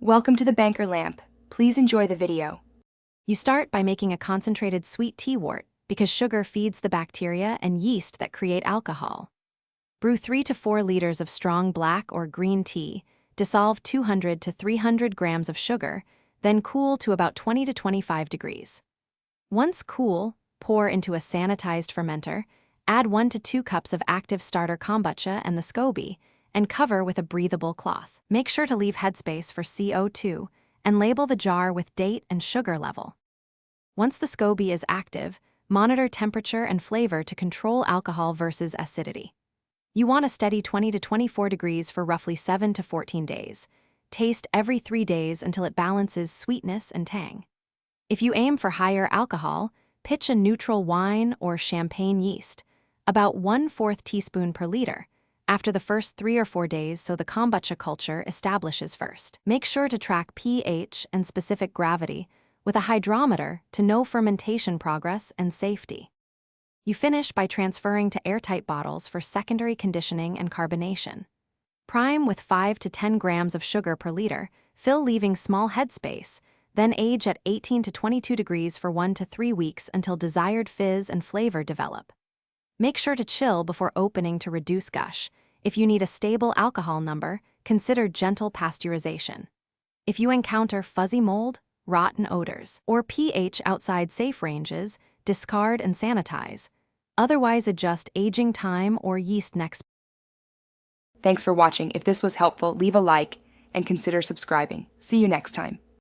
Welcome to the Banker Lamp. Please enjoy the video. You start by making a concentrated sweet tea wort because sugar feeds the bacteria and yeast that create alcohol. Brew 3 to 4 liters of strong black or green tea, dissolve 200 to 300 grams of sugar, then cool to about 20 to 25 degrees. Once cool, pour into a sanitized fermenter, add 1 to 2 cups of active starter kombucha and the SCOBY, and cover with a breathable cloth. Make sure to leave headspace for CO2 and label the jar with date and sugar level. Once the SCOBY is active, monitor temperature and flavor to control alcohol versus acidity. You want a steady 20 to 24 degrees for roughly 7 to 14 days. Taste every 3 days until it balances sweetness and tang. If you aim for higher alcohol, pitch a neutral wine or champagne yeast, about 1/4 teaspoon per liter, after the first 3 or 4 days so the kombucha culture establishes first. Make sure to track pH and specific gravity with a hydrometer to know fermentation progress and safety. You finish by transferring to airtight bottles for secondary conditioning and carbonation. Prime with 5 to 10 grams of sugar per liter, fill leaving small headspace, then age at 18 to 22 degrees for 1 to 3 weeks until desired fizz and flavor develop. Make sure to chill before opening to reduce gush. If you need a stable alcohol number, consider gentle pasteurization. If you encounter fuzzy mold, rotten odors, or pH outside safe ranges, discard and sanitize. Otherwise, adjust aging time or yeast next. Thanks for watching. If this was helpful, leave a like and consider subscribing. See you next time.